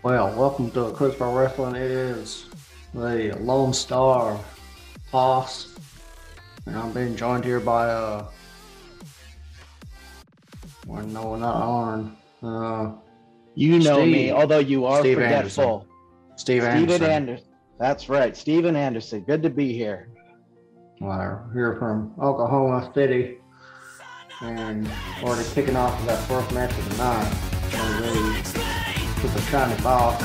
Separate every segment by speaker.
Speaker 1: Well, welcome to Eclipse Pro Wrestling. It is the Lone Star Boss, and I'm being joined here by well, no, not Arn.
Speaker 2: You know me,
Speaker 1: Steve.
Speaker 2: although you are
Speaker 1: Steve
Speaker 2: forgetful.
Speaker 1: Steve
Speaker 2: Steven
Speaker 1: Anderson.
Speaker 2: Anderson. That's right, Steven Anderson. Good to be here.
Speaker 1: We're here from Oklahoma City, and already kicking off that first match of the night. We're ready with the shiny box.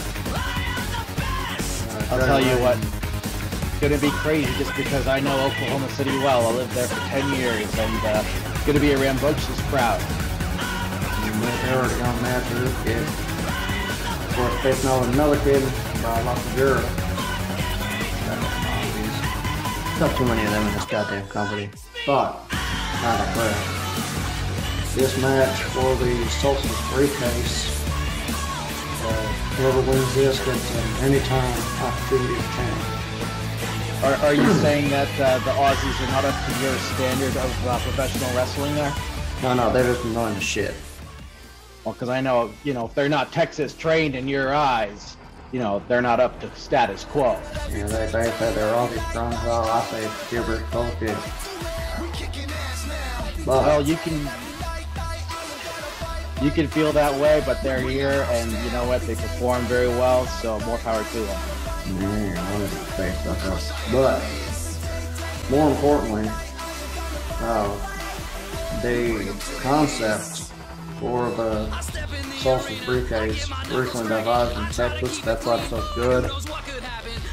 Speaker 2: I'll tell you what, it's going to be crazy just because I know Oklahoma City well. I lived there for 10 years, and it's going to be a rambunctious crowd.
Speaker 1: They're already on the match with this kid. Of course, facing on another kid by Lochie. Not too many of them in this goddamn company, but not a threat. This match for the Solstice Briefcase, whoever wins this gets an anytime opportunity to change.
Speaker 2: Are you saying that the Aussies are not up to your standard of professional wrestling there?
Speaker 1: No, they're just annoying the shit.
Speaker 2: Well, because I know, if they're not Texas trained in your eyes, they're not up to status quo.
Speaker 1: Yeah, they say they're all these strong, well, I say it's gibberish bullshit.
Speaker 2: Well, you can feel that way, but they're here, and you know what? They perform very well, so more power to them.
Speaker 1: Yeah, I wanted to say stuff else. But more importantly, the concept for the Solstice Briefcase recently devised in Texas. That's why it's so good.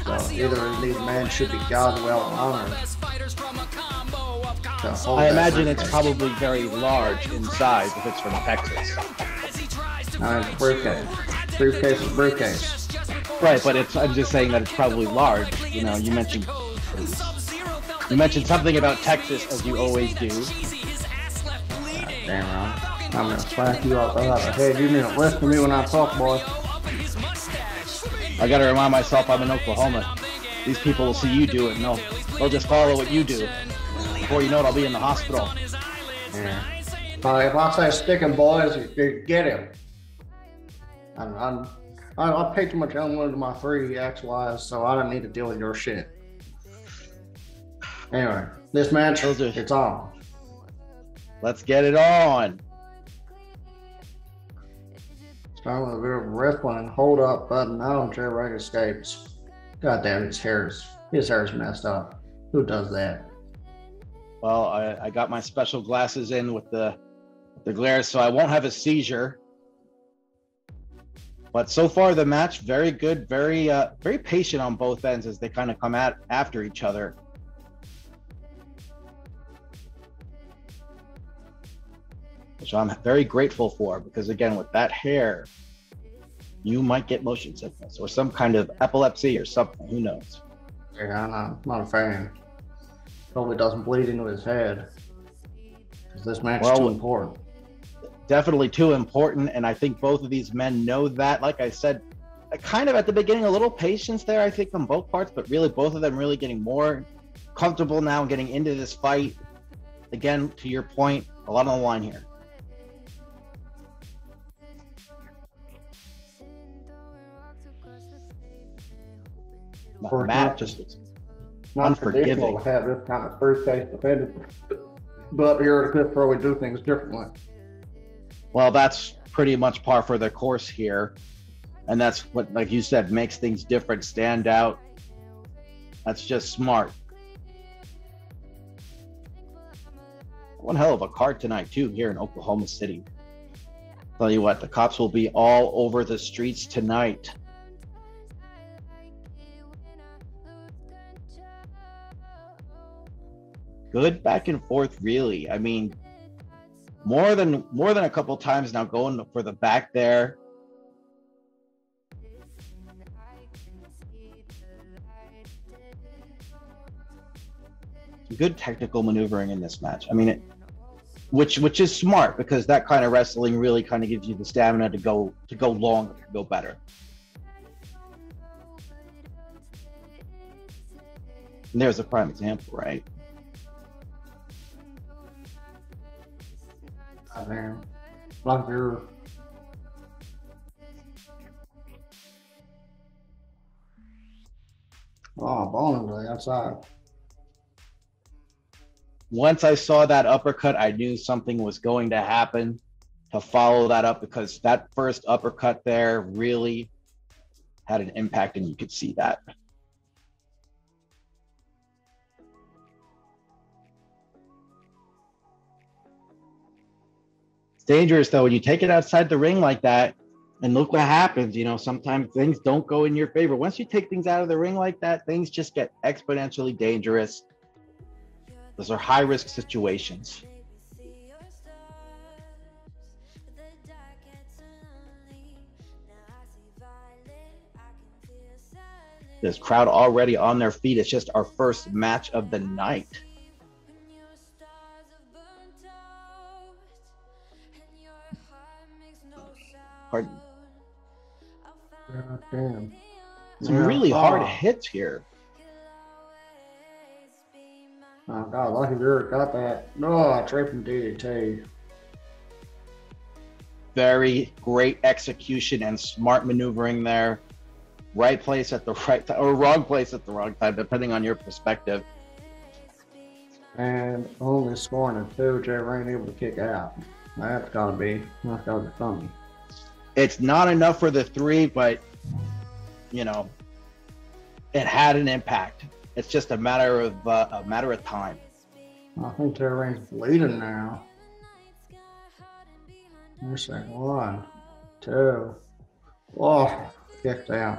Speaker 1: So either of these men should be God well honored.
Speaker 2: I imagine it's probably very large in size if it's from Texas.
Speaker 1: No, it's briefcase. Briefcase is briefcase.
Speaker 2: Right, but I'm just saying that it's probably large. You mentioned something about Texas, as you always do.
Speaker 1: God damn right. I'm gonna smack you up the head. You need to listen to me when I talk, boy.
Speaker 2: I gotta remind myself I'm in Oklahoma. These people will see you do it, and they'll just follow what you do. Before you know it, I'll be in the hospital.
Speaker 1: Yeah. If I say sticking boys, you get him. I paid too much on one of my 3 ex-wives, so I don't need to deal with your shit. Anyway, this match, it's on.
Speaker 2: Let's get it on.
Speaker 1: Starting with a bit of wrestling. Hold up button. Now Jaye escapes. God damn, his hair's messed up. Who does that?
Speaker 2: Well, I got my special glasses in with the glare, so I won't have a seizure. But so far, the match very good, very patient on both ends as they kind of come after each other. Which I'm very grateful for, because again, with that hair, you might get motion sickness or some kind of epilepsy or something. Who knows?
Speaker 1: Yeah, I'm not a fan. Hopefully, it doesn't bleed into his head, because this match is too important.
Speaker 2: Definitely too important, and I think both of these men know that. Like I said, kind of at the beginning, a little patience there, I think, on both parts, but really both of them really getting more comfortable now and getting into this fight. Again, to your point, a lot on the line here. Matt just
Speaker 1: not traditional to have this kind of briefcase defended, but here at Eclipse Pro we do things differently.
Speaker 2: Well, that's pretty much par for the course here, and that's what, like you said, makes things different, stand out. That's just smart. One hell of a card tonight too here in Oklahoma City. Tell you what, the cops will be all over the streets tonight. Good back and forth, really. I mean, more than a couple times now going for the back there. Good technical maneuvering in this match. I mean, which is smart, because that kind of wrestling really kind of gives you the stamina to go longer, to go better. And there's a prime example, right?
Speaker 1: Man, like you're Oh, bowling to the outside.
Speaker 2: Once I saw that uppercut, I knew something was going to happen to follow that up, because that first uppercut there really had an impact, and you could see that. It's dangerous though when you take it outside the ring like that, and look what happens. You know, sometimes things don't go in your favor. Once you take things out of the ring like that, things just get exponentially dangerous. Those are high risk situations. This crowd already on their feet. It's just our first match of the night. Pardon.
Speaker 1: God damn.
Speaker 2: Some really hard hits here.
Speaker 1: Oh God, Lucky Vera got that. No, tripping DDT.
Speaker 2: Very great execution and smart maneuvering there. Right place at the right time, or wrong place at the wrong time, depending on your perspective.
Speaker 1: And only scoring a 2, Jaye able to kick out. That's gotta be funny.
Speaker 2: It's not enough for the 3, but you know, it had an impact. It's just a matter of time.
Speaker 1: I think Jaye's leading now. There's like 1, 2. Oh, kicked out.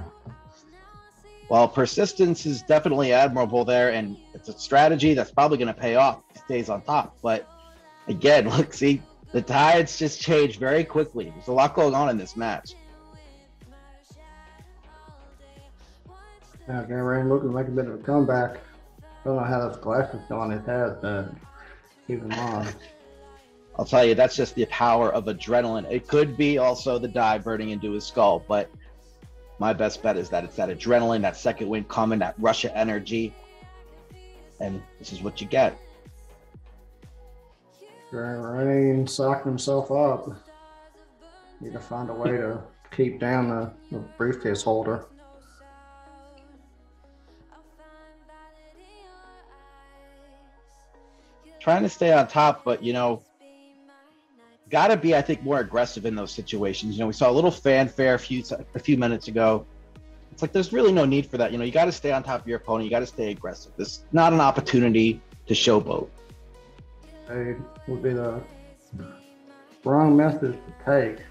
Speaker 2: Well, persistence is definitely admirable there, and it's a strategy that's probably going to pay off if he stays on top. But again, look, see, the tides just change very quickly. There's a lot going on in this match.
Speaker 1: Now, Rayn looking like a bit of a comeback. Don't know how those glasses on his head, but keep him on.
Speaker 2: I'll tell you, that's just the power of adrenaline. It could be also the dye burning into his skull, but my best bet is that it's that adrenaline, that second wind coming, that rush of energy, and this is what you get.
Speaker 1: Rayn socked himself up. Need to find a way to keep down the briefcase holder.
Speaker 2: Trying to stay on top, but you know, gotta be, I think, more aggressive in those situations. You know, we saw a little fanfare a few minutes ago. It's like there's really no need for that. You know, you got to stay on top of your opponent. You got to stay aggressive. This is not an opportunity to showboat.
Speaker 1: It would be the wrong message to take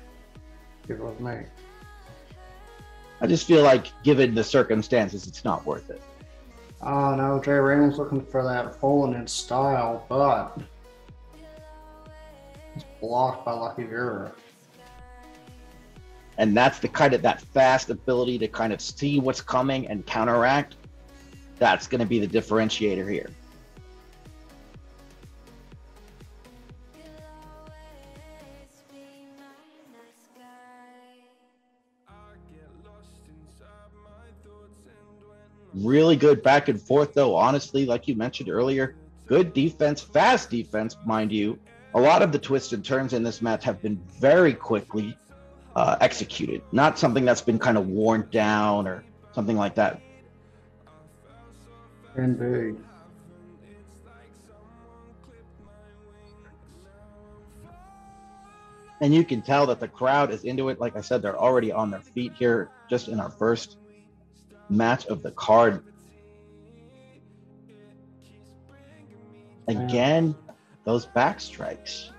Speaker 1: if it was me.
Speaker 2: I just feel like, given the circumstances, it's not worth it.
Speaker 1: Oh no, Jaye was looking for that falling in style, but it's blocked by Lucky Vera.
Speaker 2: And that's the kind of that fast ability to kind of see what's coming and counteract. That's going to be the differentiator here. Really good back and forth, though. Honestly, like you mentioned earlier, good defense, fast defense, mind you. A lot of the twists and turns in this match have been very quickly executed. Not something that's been kind of worn down or something like that.
Speaker 1: Indeed.
Speaker 2: And you can tell that the crowd is into it. Like I said, they're already on their feet here just in our first match of the card. Again, those back strikes.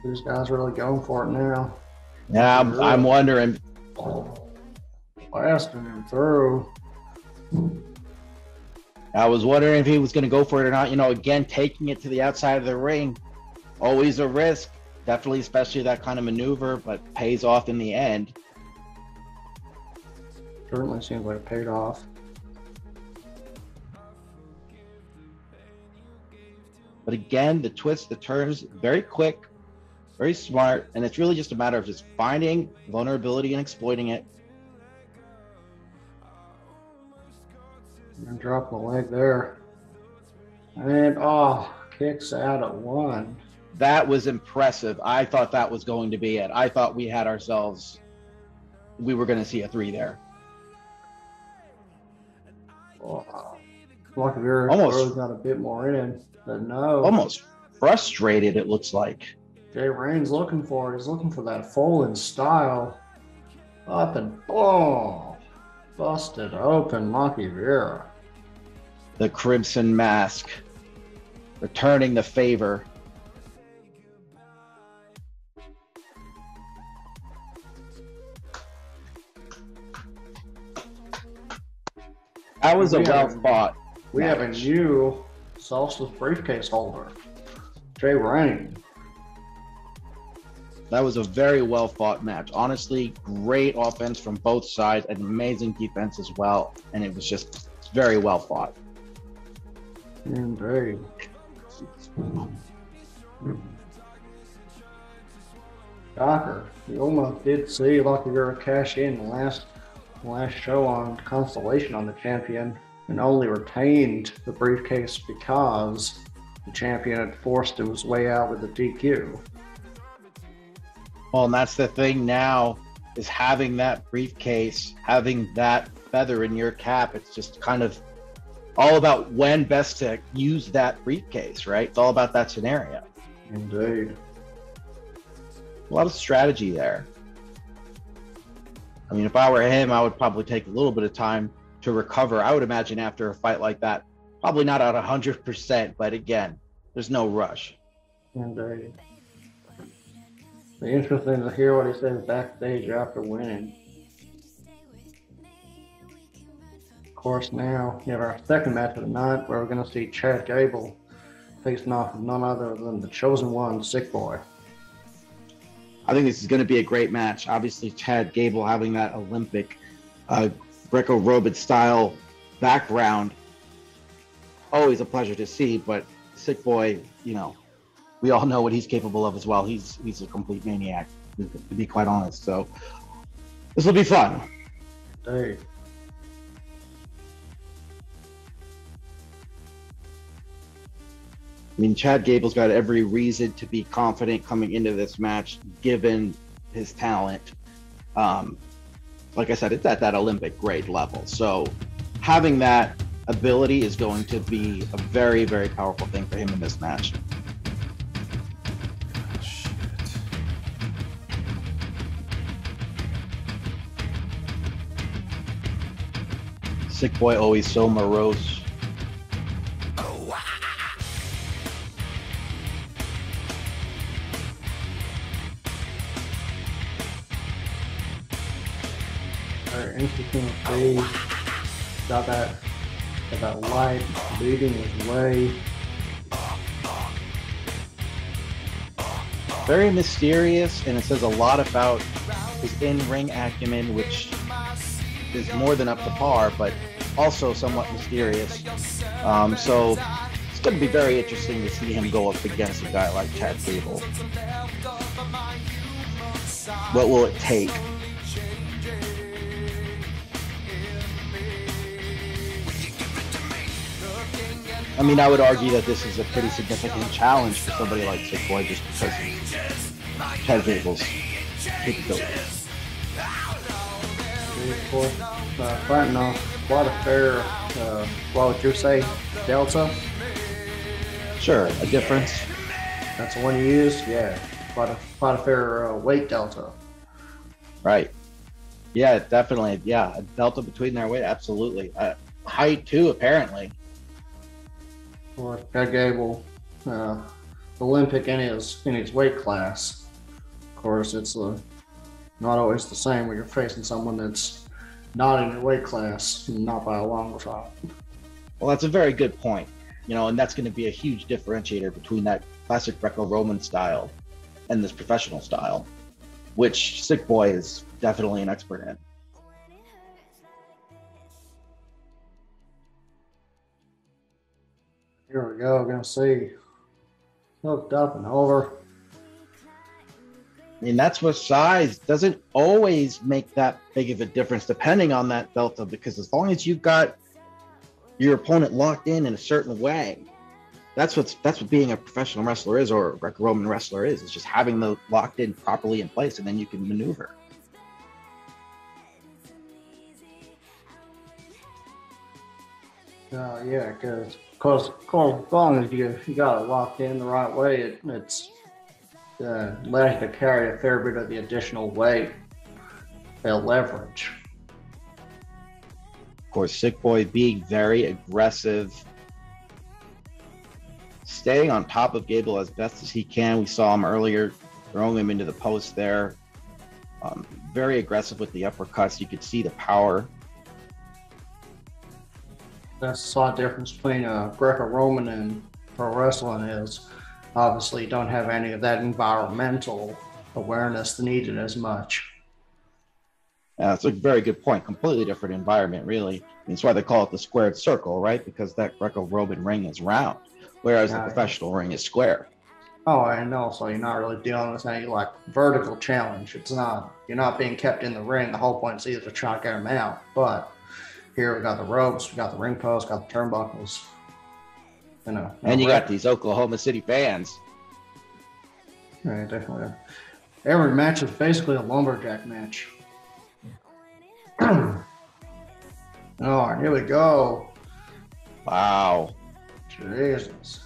Speaker 1: These guys are really going for it now.
Speaker 2: Yeah, I'm wondering.
Speaker 1: Blasting him through.
Speaker 2: I was wondering if he was going to go for it or not. You know, again, taking it to the outside of the ring, always a risk. Definitely, especially that kind of maneuver, but pays off in the end.
Speaker 1: Certainly seems like it paid off.
Speaker 2: But again, the twists, the turns, very quick, very smart, and it's really just a matter of just finding vulnerability and exploiting it.
Speaker 1: And drop the leg there. And oh, kicks out at 1.
Speaker 2: That was impressive. I thought that was going to be it. I thought we were going to see a 3 there.
Speaker 1: Oh, Lucky Vera
Speaker 2: Almost
Speaker 1: got a bit more in, but no.
Speaker 2: Almost frustrated, it looks like.
Speaker 1: Jaye Rayn's looking for it. He's looking for that fold in style. Up and busted open Lucky Vera.
Speaker 2: The Crimson Mask returning the favor. That was a well-fought.
Speaker 1: We have a new Solstice briefcase holder, Jaye Rayn.
Speaker 2: That was a very well-fought match. Honestly, great offense from both sides and amazing defense as well. And it was just very well-fought.
Speaker 1: Indeed. Shocker. You almost did see Lucky Vera cash in the last show on Constellation on the champion and only retained the briefcase because the champion had forced his way out with the DQ.
Speaker 2: Well, and that's the thing now, is having that briefcase, having that feather in your cap. It's just kind of all about when best to use that briefcase, right? It's all about that scenario.
Speaker 1: Indeed.
Speaker 2: A lot of strategy there. I mean, if I were him, I would probably take a little bit of time to recover. I would imagine after a fight like that, probably not at 100%, but again, there's no rush.
Speaker 1: Indeed. It's interesting to hear what he says backstage after winning. Of course, now we have our second match of the night where we're going to see Chad Gable facing off with none other than the chosen one, Sickboi.
Speaker 2: I think this is going to be a great match. Obviously, Chad Gable having that Olympic Greco-Roman style background, always a pleasure to see. But Sickboi, you know, we all know what he's capable of as well. He's a complete maniac, to be quite honest. So this will be fun.
Speaker 1: Hey.
Speaker 2: I mean, Chad Gable's got every reason to be confident coming into this match, given his talent. Like I said, it's at that Olympic grade level. So having that ability is going to be a very, very powerful thing for him in this match. Sickboi always so morose.
Speaker 1: Interesting face. Got that light leading his way.
Speaker 2: Very mysterious, and it says a lot about his in-ring acumen, which is more than up to par, but also somewhat mysterious. So it's going to be very interesting to see him go up against a guy like Chad Gable. What will it take? I mean, I would argue that this is a pretty significant challenge for somebody like Sickboi just because of Chad Gable's capabilities.
Speaker 1: Of course, fighting off quite a fair, what would you say, delta?
Speaker 2: Sure, a difference.
Speaker 1: That's the one you use? Yeah, quite a fair weight delta.
Speaker 2: Right. Yeah, definitely. Yeah, a delta between their weight, absolutely. Height too, apparently.
Speaker 1: Or Chad Gable, Olympic in his weight class. Of course, it's not always the same when you're facing someone that's not in your weight class, not by a long shot.
Speaker 2: Well, that's a very good point. You know, and that's going to be a huge differentiator between that classic Greco-Roman style and this professional style, which Sickboi is definitely an expert in.
Speaker 1: Here we go, gonna see. Hooked up and over.
Speaker 2: I mean, that's what size doesn't always make that big of a difference depending on that delta, because as long as you've got your opponent locked in a certain way, that's what being a professional wrestler is, or a Greco-Roman wrestler is. It's just having the locked in properly in place, and then you can maneuver.
Speaker 1: Yeah, because as long as you got it locked in the right way, it's letting to carry a fair bit of the additional weight, leverage.
Speaker 2: Of course, Sickboi being very aggressive, staying on top of Gable as best as he can. We saw him earlier throwing him into the post there. Very aggressive with the uppercuts. You could see the power.
Speaker 1: That's a slight difference between Greco-Roman and pro wrestling is obviously you don't have any of that environmental awareness needed as much.
Speaker 2: That's a very good point. Completely different environment, really. That's why they call it the squared circle, right? Because that Greco-Roman ring is round, whereas the professional ring is square.
Speaker 1: Oh, and also you're not really dealing with any like vertical challenge. You're not being kept in the ring. The whole point is either to try to get them out. But here we got the ropes, we got the ring post, got the turnbuckles. And
Speaker 2: you got these Oklahoma City fans.
Speaker 1: Right, definitely. Every match is basically a lumberjack match. Oh, here we go.
Speaker 2: Wow.
Speaker 1: Jesus.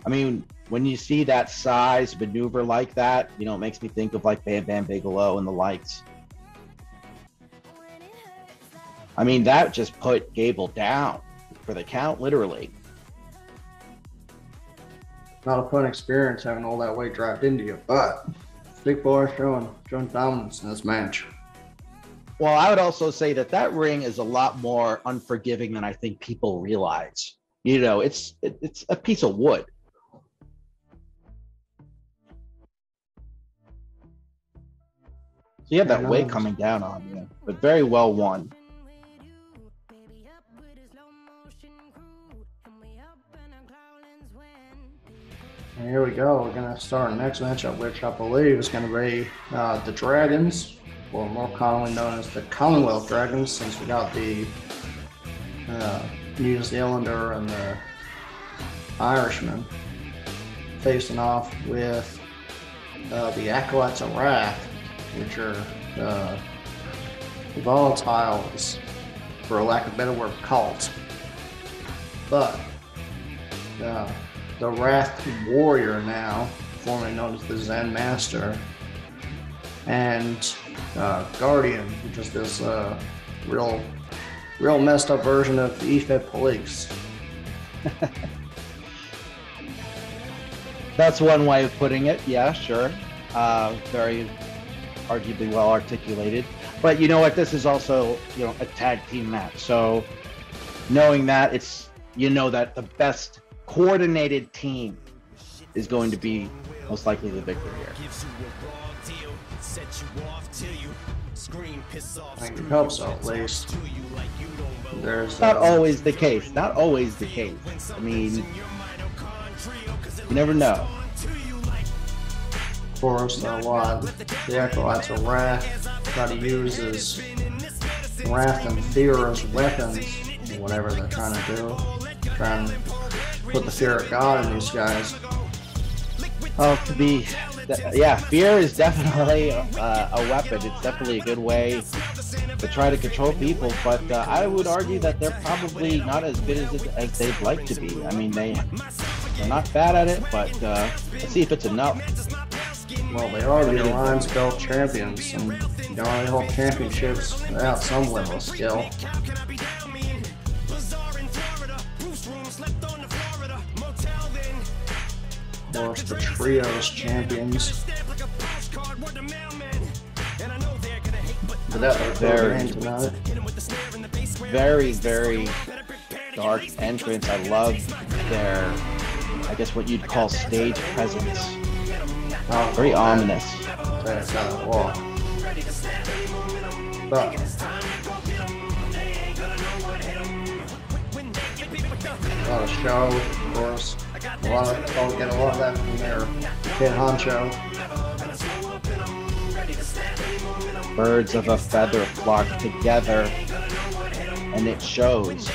Speaker 2: I mean, when you see that size maneuver like that, it makes me think of like Bam Bam Bigelow and the likes. I mean, that just put Gable down for the count, literally.
Speaker 1: Not a fun experience having all that weight dropped into you, but Sickboi showing dominance in this match.
Speaker 2: Well, I would also say that ring is a lot more unforgiving than I think people realize. It's a piece of wood. So you have that weight coming down on you, but very well won.
Speaker 1: And here we go. We're going to start the next matchup, which I believe is going to be the Dragons, or more commonly known as the Commonwealth Dragons, since we got the New Zealander and the Irishman facing off with the Acolytes of Wrath, which are volatiles, for a lack of a better word, cult. But the Wrath Warrior now, formerly known as the Zen Master, and Guardian, which is this real messed up version of the EFED police.
Speaker 2: That's one way of putting it. Yeah, sure. Very arguably well articulated. But you know what? This is also, a tag team match. So knowing that, that the best coordinated team is going to be most likely the victor here.
Speaker 1: I can hope so, at least. There's
Speaker 2: not always the case. Not always the case. I mean, you never know.
Speaker 1: Of course, what the Acolytes of Wrath try to use is Wrath and Fear as weapons, whatever they're trying to do. Trying to put the fear of God in these guys.
Speaker 2: Fear is definitely a weapon. It's definitely a good way to try to control people, but I would argue that they're probably not as good as they'd like to be. I mean, they're not bad at it, but let's see if it's enough.
Speaker 1: Well, they are the Alliance Belt champions, and you don't really hold championships without some level of skill. Of course, the Trios champions. But that was
Speaker 2: very, very dark entrance. I love their, I guess what you'd call stage presence. Very ominous.
Speaker 1: That's how it walks. But a lot of show, of course. Get a lot of that from their head honcho.
Speaker 2: Birds of a feather flock together, and it shows.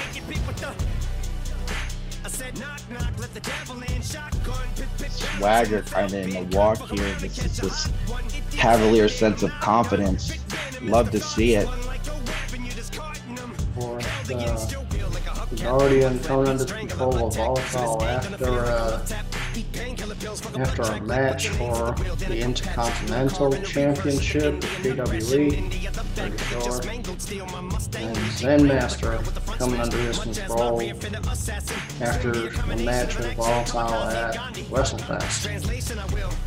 Speaker 2: Swagger kind of in the walk here. This cavalier sense of confidence. Love to see it.
Speaker 1: He's already come under control of Volatile after a match for the Intercontinental Championship, WWE, pretty sure. And Zen Master coming under his control after a match with Volatile at WrestleFest,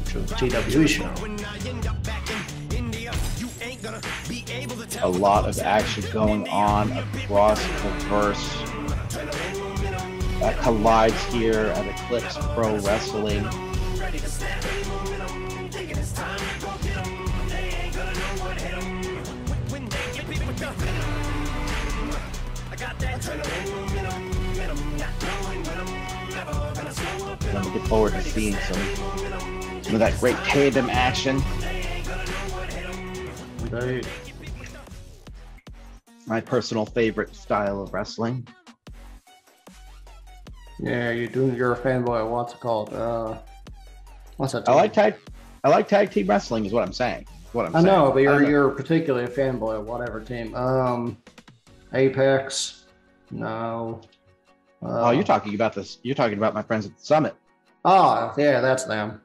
Speaker 1: which was a TWE show.
Speaker 2: A lot of action going on across the verse. That collides here at Eclipse Pro Wrestling. I'm looking forward to seeing some of that great tandem action.
Speaker 1: Indeed.
Speaker 2: My personal favorite style of wrestling.
Speaker 1: Yeah, you're a fanboy of what's it called? What's that?
Speaker 2: I like tag team wrestling is what I'm saying.
Speaker 1: I know, but you're particularly a fanboy of whatever team. Apex. No.
Speaker 2: Oh, you're talking about this. You're talking about my friends at the Summit.
Speaker 1: Oh, yeah, that's them.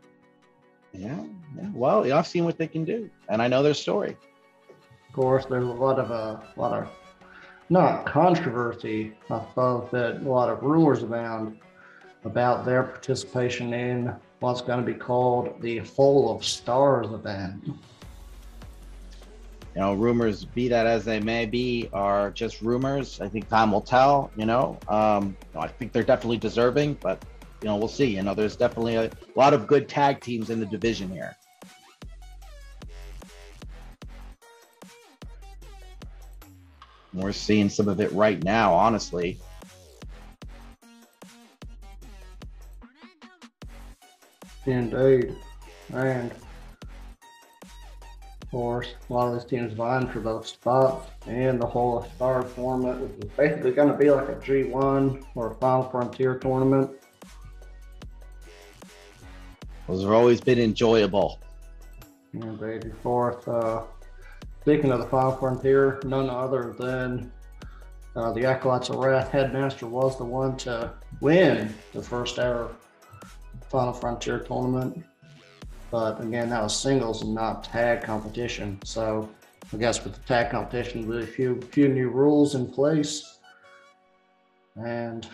Speaker 2: Yeah. Well, I've seen what they can do, and I know their story.
Speaker 1: Of course, there's a lot of not controversy, but a lot of rumors abound about their participation in what's going to be called the Hall of Stars event.
Speaker 2: You know, rumors, be that as they may be, are just rumors. I think time will tell. I think they're definitely deserving, but we'll see. There's definitely a lot of good tag teams in the division here. We're seeing some of it right now, honestly.
Speaker 1: Indeed. And, of course, a lot of these teams vying for those spots and the Hall of Star format, which is basically going to be like a G1 or a Final Frontier tournament.
Speaker 2: Those have always been enjoyable.
Speaker 1: Indeed. Of course, speaking of the Final Frontier, none other than the Acolytes of Wrath headmaster was the one to win the first ever Final Frontier tournament. But again, that was singles and not tag competition. So I guess with the tag competition, with a few new rules in place, and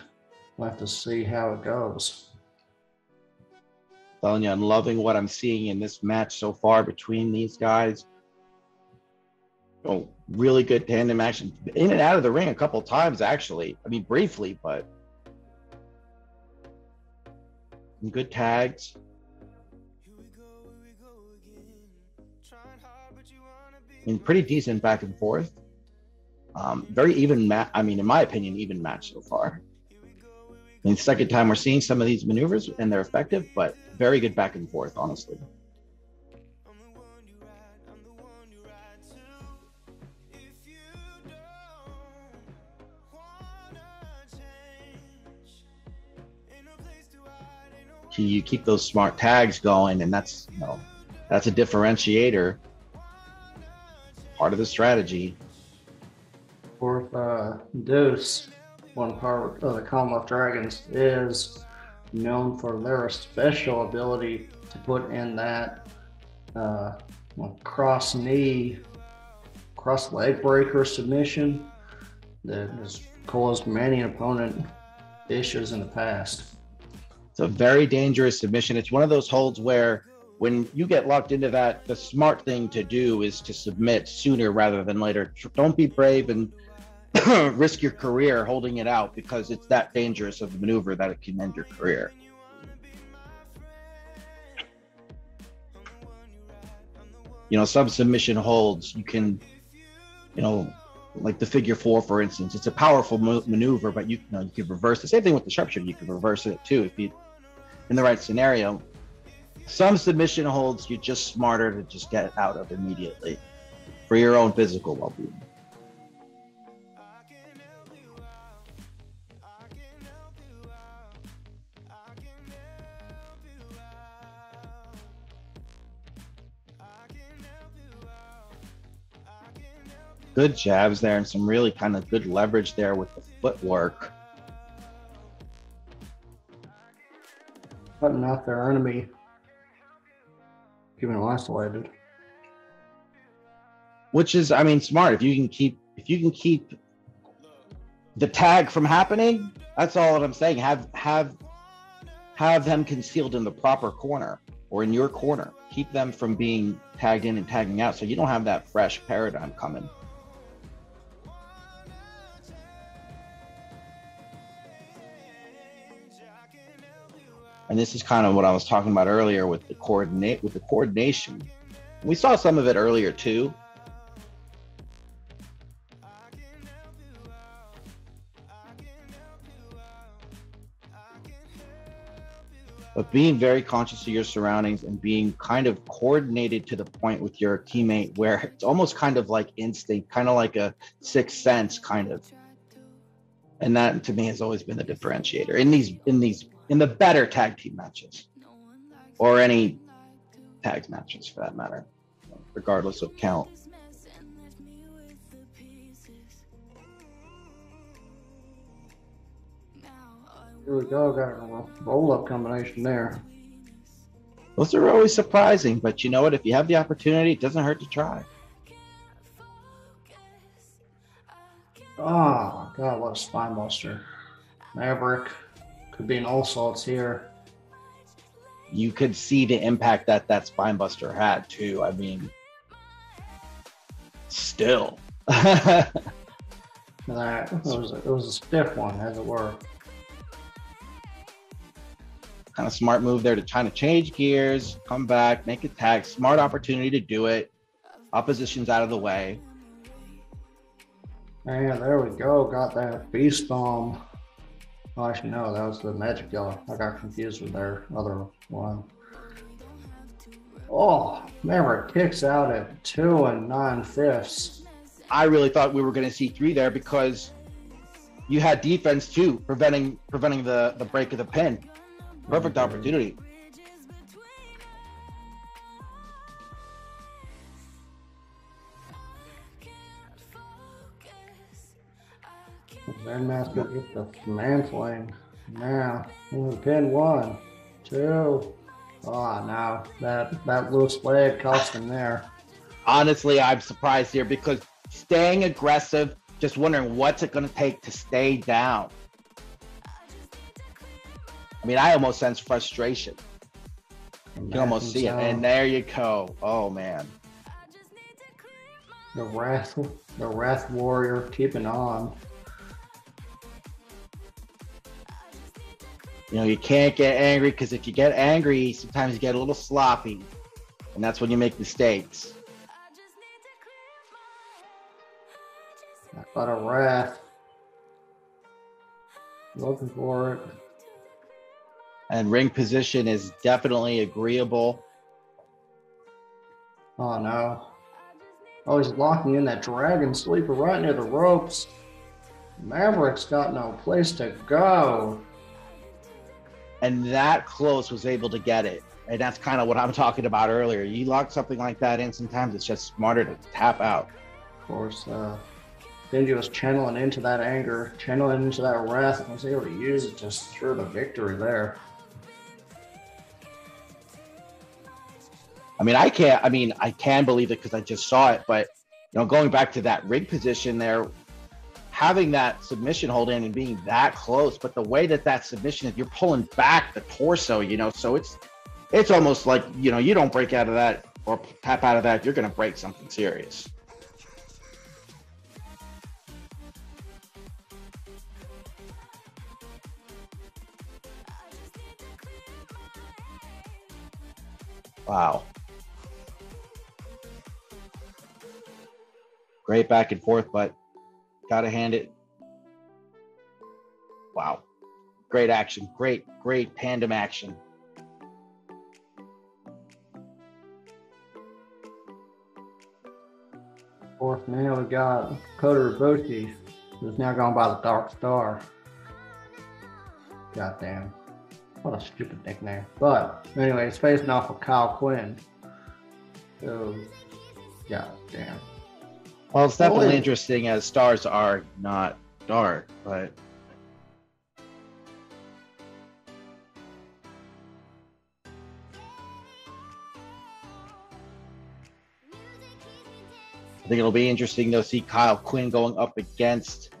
Speaker 1: we'll have to see how it goes.
Speaker 2: Telling you, I'm loving what I'm seeing in this match so far between these guys. Oh, really good tandem action. In and out of the ring a couple times, actually. I mean, briefly, but some good tags. And pretty decent back and forth. Very even match. I mean, in my opinion, even match so far. I mean, second time we're seeing some of these maneuvers and they're effective, but very good back and forth, honestly. You keep those smart tags going, and that's a differentiator, part of the strategy.
Speaker 1: Fourth, Deuce, one part of the Commonwealth Dragons, is known for their special ability to put in that cross leg breaker submission that has caused many opponent issues in the past.
Speaker 2: It's a very dangerous submission. It's one of those holds where when you get locked into that, the smart thing to do is to submit sooner rather than later. Don't be brave and risk your career holding it out, because it's that dangerous of a maneuver that it can end your career. Some submission holds, you can, like the figure four, for instance, it's a powerful maneuver, but you can reverse the same thing with the sharpshooter. You can reverse it too if you, in the right scenario. Some submission holds, you're just smarter to just get out of immediately for your own physical well-being. Good jabs there and some really kind of good leverage there with the footwork.
Speaker 1: Cutting out their enemy, keeping them isolated.
Speaker 2: Which is, I mean, smart. If you can keep the tag from happening, that's all that I'm saying. Have them concealed in the proper corner or in your corner. Keep them from being tagged in and tagging out, so you don't have that fresh paradigm coming. And this is kind of what I was talking about earlier with the coordination. We saw some of it earlier too. But being very conscious of your surroundings and being kind of coordinated to the point with your teammate where it's almost kind of like instinct, kind of like a sixth sense kind of. And that to me has always been the differentiator in the better tag team matches or any tag matches for that matter, regardless of count.
Speaker 1: Here we go, got a roll-up combination there.
Speaker 2: Those are always surprising, but you know what? If you have the opportunity, it doesn't hurt to try.
Speaker 1: Oh, God, what a spine buster. Maverick could be an all salts here.
Speaker 2: You could see the impact that spine buster had too. I mean, still.
Speaker 1: It was a stiff one, as it were.
Speaker 2: Kind of smart move there to try to change gears, come back, make a tag. Smart opportunity to do it. Opposition's out of the way.
Speaker 1: And there we go. Got that beast bomb. Oh, actually, no, that was the magic yellow. I got confused with their other one. Oh, Maverick kicks out at 2 9/5.
Speaker 2: I really thought we were going to see 3 there because you had defense too, preventing the break of the pin. Perfect opportunity.
Speaker 1: Grandmaster gets the mantling. Now, pin 1, 2. Oh, no, that loose leg cost him there.
Speaker 2: Honestly, I'm surprised here because staying aggressive, just wondering what's it going to take to stay down. I mean, I almost sense frustration. You can almost see it. And there you go. Oh, man.
Speaker 1: The Wrath Warrior keeping on.
Speaker 2: You know, you can't get angry because if you get angry, sometimes you get a little sloppy. And that's when you make mistakes.
Speaker 1: Got a Wrath. Looking for it.
Speaker 2: And ring position is definitely agreeable.
Speaker 1: Oh, no. Oh, he's locking in that dragon sleeper right near the ropes. Maverick's got no place to go.
Speaker 2: And that close was able to get it. And that's kind of what I'm talking about earlier. You lock something like that in, sometimes it's just smarter to tap out.
Speaker 1: Of course, Benji was channeling into that anger, channeling into that wrath, and was able to use it to secure the victory there.
Speaker 2: I can believe it because I just saw it, but you know, going back to that rig position there, having that submission hold in and being that close, but the way that submission, if you're pulling back the torso, you know, so it's almost like, you know, you don't break out of that or tap out of that, you're going to break something serious. Wow. Great back and forth, but gotta hand it. Wow. Great action. Great tandem action.
Speaker 1: Fourth man, we got Kota Ibushi, who's now gone by the Dark Star. Goddamn. What a stupid nickname. But anyway, he's facing off with Quinn. So, goddamn.
Speaker 2: Well, it's definitely interesting as stars are not dark, but I think it'll be interesting to see Kyle Quinn going up against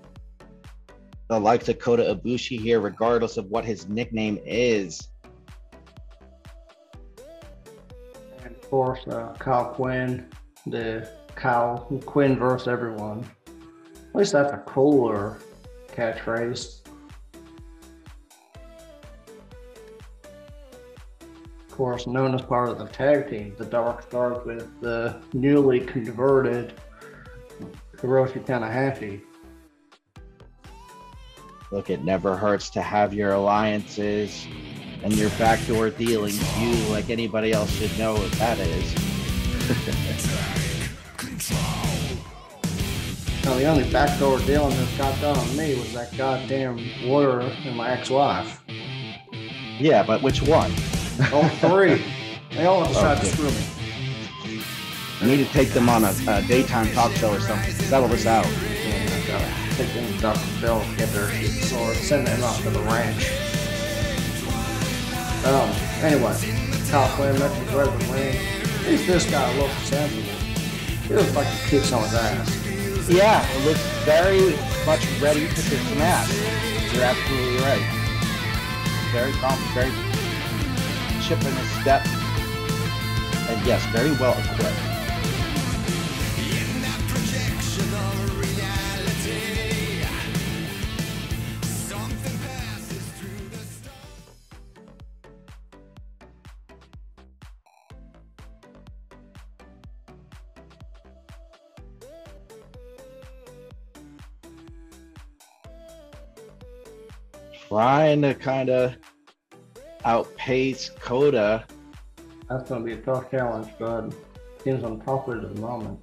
Speaker 2: the likes of Kota Ibushi here, regardless of what his nickname is.
Speaker 1: And of course, Kyle Quinn, the Kyle Quinn versus everyone. At least that's a cooler catchphrase. Of course, known as part of the tag team, the Dark Stars with the newly converted Hiroshi Tanahashi.
Speaker 2: Look, it never hurts to have your alliances and your backdoor dealings. You, like anybody else, should know what that is.
Speaker 1: Now, the only backdoor dealing that got done on me was that goddamn lawyer and my ex-wife.
Speaker 2: Yeah, but which one?
Speaker 1: All three. They all decided to screw me.
Speaker 2: I need to take them on a daytime talk show or something. Settle this out.
Speaker 1: Yeah, I gotta take them to Dr. Phil, get their sword, send them off to the ranch. Anyway, Kyle Quinn mentioned Red with Rayn. At least this guy looks sensible. He looks like he kicks on his ass.
Speaker 2: Yeah, it looks very much ready to kick some ass. You're absolutely right. Very confident, very chip in his step, and yes, very well equipped. Trying to kind of outpace Kota.
Speaker 1: That's going to be a tough challenge, but seems on top of it at the moment.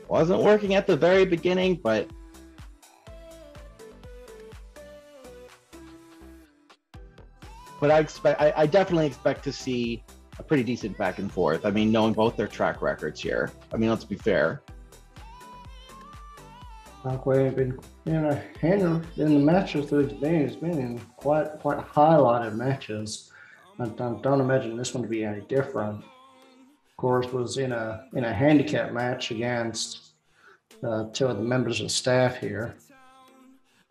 Speaker 2: Wasn't working at the very beginning, but I definitely expect to see a pretty decent back and forth. I mean, knowing both their track records here. I mean, let's be fair.
Speaker 1: Quinn have been in the matches that he's been in quite highlighted matches. I don't imagine this one to be any different. Of course, was in a handicap match against two of the members of staff here.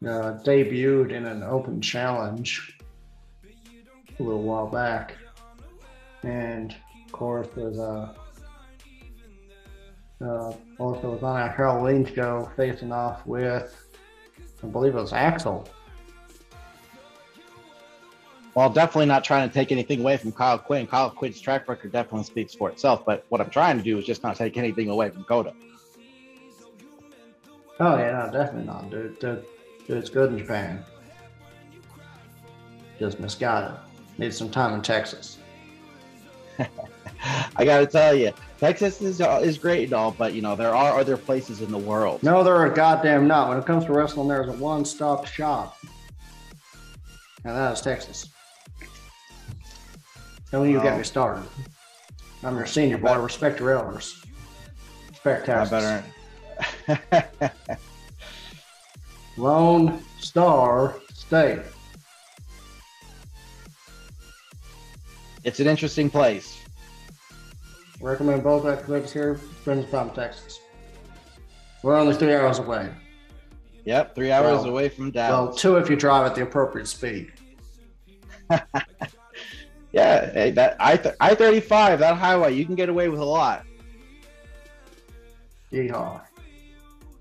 Speaker 1: Debuted in an open challenge a little while back, and of course was also was on a Halloween show facing off with, I believe it was Axel.
Speaker 2: Well, definitely not trying to take anything away from Kyle Quinn. Kyle Quinn's track record definitely speaks for itself, but what I'm trying to do is just not take anything away from Kota.
Speaker 1: Oh yeah, no, definitely not, dude. Dude's good in Japan. Just misguided. Needs some time in Texas.
Speaker 2: I gotta tell you, Texas is great and all, but you know there are other places in the world.
Speaker 1: No, there are goddamn not. When it comes to wrestling, there's a one-stop shop, and that is Texas. Don't you get me started. I'm your senior boy. Respect your elders. Respect Texas. Lone Star State.
Speaker 2: It's an interesting place.
Speaker 1: Recommend both Eclipse here. Spend some time in Texas. We're only 3 hours away.
Speaker 2: Yep, 3 hours away from Dallas.
Speaker 1: Well, 2 if you drive at the appropriate speed.
Speaker 2: Yeah, hey, that I-35, that highway, you can get away with a lot.
Speaker 1: Yeehaw.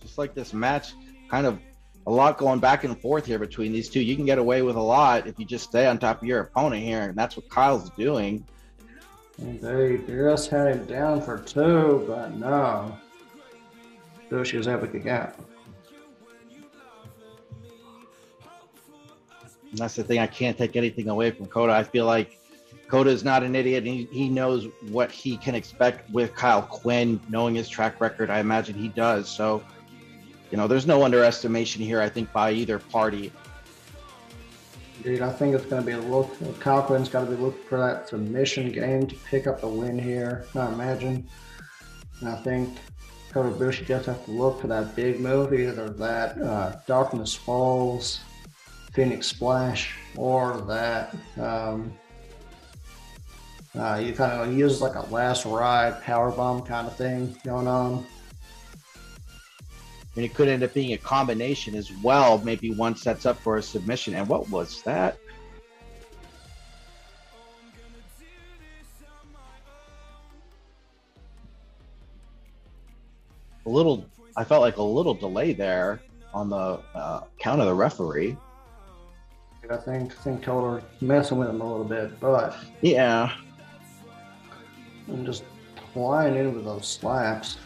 Speaker 2: Just like this match, kind of a lot going back and forth here between these two. You can get away with a lot if you just stay on top of your opponent here, and that's what Kyle's doing.
Speaker 1: And they just had him down for 2, but no. Ibushi was epic again.
Speaker 2: And that's the thing. I can't take anything away from Kota. I feel like Kota is not an idiot. He knows what he can expect with Kyle Quinn, knowing his track record. I imagine he does. So, you know, there's no underestimation here, I think, by either party.
Speaker 1: Dude, I think it's going to be a look. Kyle Quinn's got to be looking for that submission game to pick up the win here, I imagine. And I think Kota Ibushi just have to look for that big move, either that Darkness Falls, Phoenix Splash, or that you kind of use like a last ride power bomb kind of thing going on.
Speaker 2: And it could end up being a combination as well. Maybe one sets up for a submission. And what was that? I felt like a little delay there on the count of the referee.
Speaker 1: I think Kota messing with him a little bit, but
Speaker 2: yeah,
Speaker 1: and just flying in with those slaps.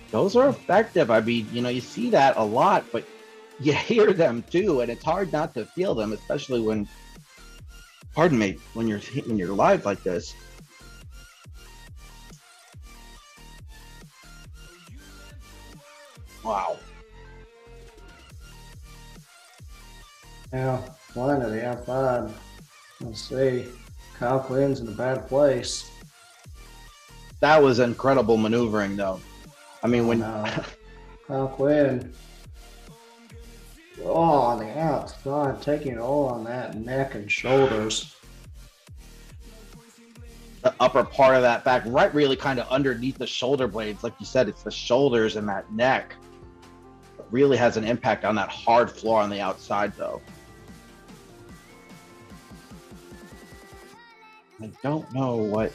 Speaker 2: Those are effective. I mean, you know, you see that a lot, but you hear them too, and it's hard not to feel them, especially when, pardon me, when you're live like this. Wow.
Speaker 1: Now, flying to the outside. Let's see. Kyle Quinn's in a bad place.
Speaker 2: That was incredible maneuvering, though. I mean, when
Speaker 1: Kyle Quinn, on the outside, taking it all on that neck and shoulders.
Speaker 2: The upper part of that back, right, really kind of underneath the shoulder blades. Like you said, it's the shoulders and that neck. It really has an impact on that hard floor on the outside, though. I don't know what.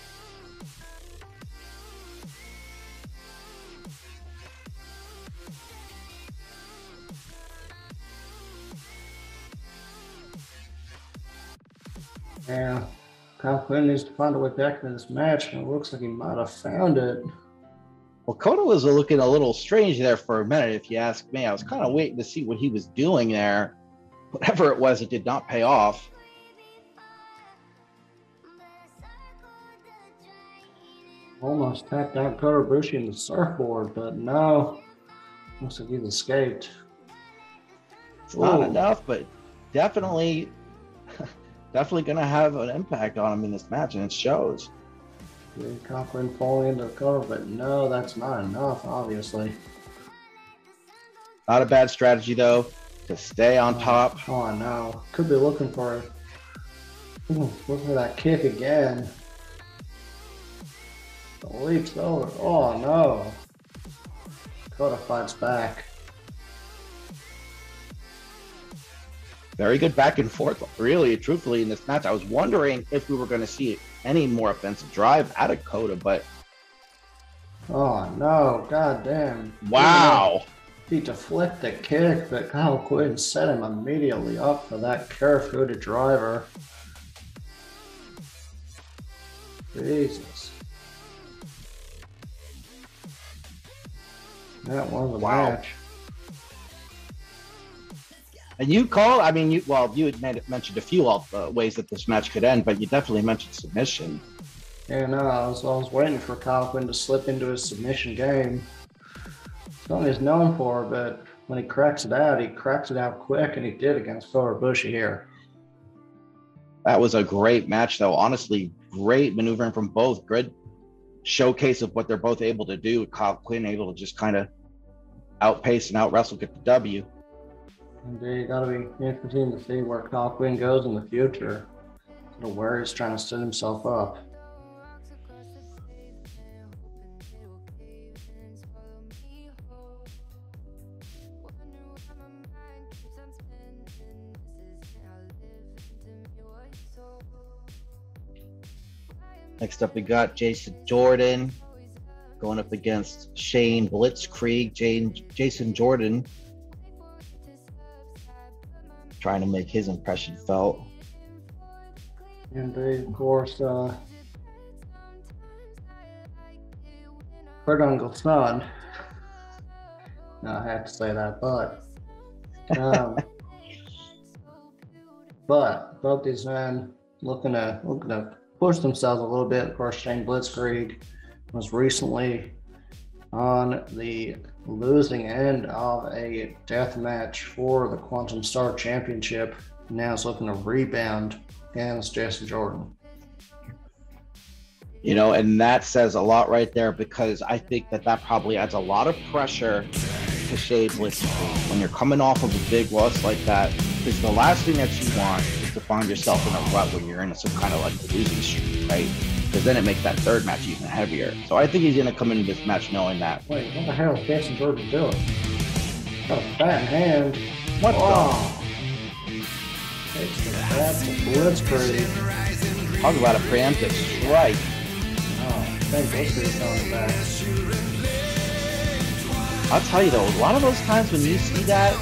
Speaker 1: Yeah, Kyle Quinn needs to find a way back into this match, and it looks like he might have found it.
Speaker 2: Well, Kota was looking a little strange there for a minute, if you ask me. I was kind of waiting to see what he was doing there. Whatever it was, it did not pay off.
Speaker 1: Almost tapped out Kota Ibushi in the surfboard, but no. Looks like he's escaped.
Speaker 2: It's not enough, but definitely going to have an impact on him in this match, and it shows.
Speaker 1: Yeah, Cochran falling into the cover, but no, that's not enough, obviously.
Speaker 2: Not a bad strategy, though, to stay on top.
Speaker 1: Oh, no. Could be looking for that kick again. The leaps over. Oh, no. Kota fights back.
Speaker 2: Very good back and forth, really, truthfully, in this match. I was wondering if we were going to see any more offensive drive out of Kota, but...
Speaker 1: Oh, no. God damn.
Speaker 2: Wow.
Speaker 1: He deflected the kick, but Kyle Quinn set him immediately up for that carefooted driver. Jesus. That was a match.
Speaker 2: And you call, I mean, you had mentioned a few ways that this match could end, but you definitely mentioned submission.
Speaker 1: Yeah, no, I was waiting for Kyle Quinn to slip into his submission game. Something he's known for, but when he cracks it out quick, and he did against Kota Ibushi here.
Speaker 2: That was a great match, though. Honestly, great maneuvering from both. Good showcase of what they're both able to do. Kyle Quinn able to just kind of outpace and out-wrestle, get the W.
Speaker 1: Indeed, gotta be interesting to see where Kyle Quinn goes in the future. Where he's trying to set himself up.
Speaker 2: Next up, we got Jason Jordan going up against Shane Blitzkrieg. Jason Jordan trying to make his impression felt.
Speaker 1: Indeed, of course, Kurt Angle's son. No, I have to say that, but both these men looking to push themselves a little bit. Of course, Shane Blitzkrieg was recently on the losing end of a death match for the Quantum Star Championship. Now is looking to rebound against Jason Jordan.
Speaker 2: You know, and that says a lot right there, because I think that that probably adds a lot of pressure to Shea Blitzkrieg when you're coming off of a big loss like that. Because the last thing that you want is to find yourself in a rut when you're in some kind of like losing streak, right? Because then it makes that third match even heavier. So I think he's going to come into this match knowing that.
Speaker 1: Wait, what the hell is Jason Jordan doing? Got a bat in hand.
Speaker 2: What
Speaker 1: the? Takes the bat to Blitzkrieg.
Speaker 2: Talk about a preemptive strike.
Speaker 1: Thank Blitzkrieg's coming back.
Speaker 2: I'll tell you though, a lot of those times when you see that,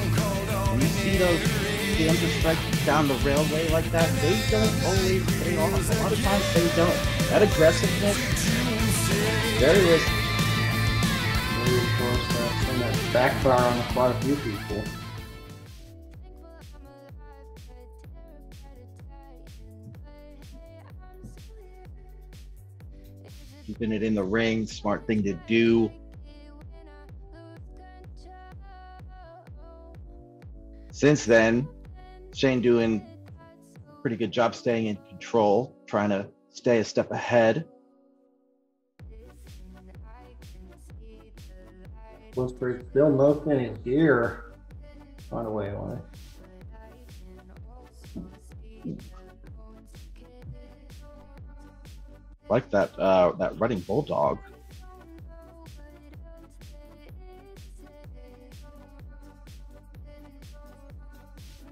Speaker 2: when you see those preemptive strikes down the railway like that, they don't always pay off. A lot of times they don't. That aggressiveness, very risky.
Speaker 1: Maybe of course that's going to backfire on quite a few people.
Speaker 2: Keeping it in the ring, smart thing to do. Since then, Shane doing a pretty good job staying in control, trying to stay a step ahead.
Speaker 1: Blitzkrieg still milking in his gear. Find a way on it.
Speaker 2: Like that that running bulldog.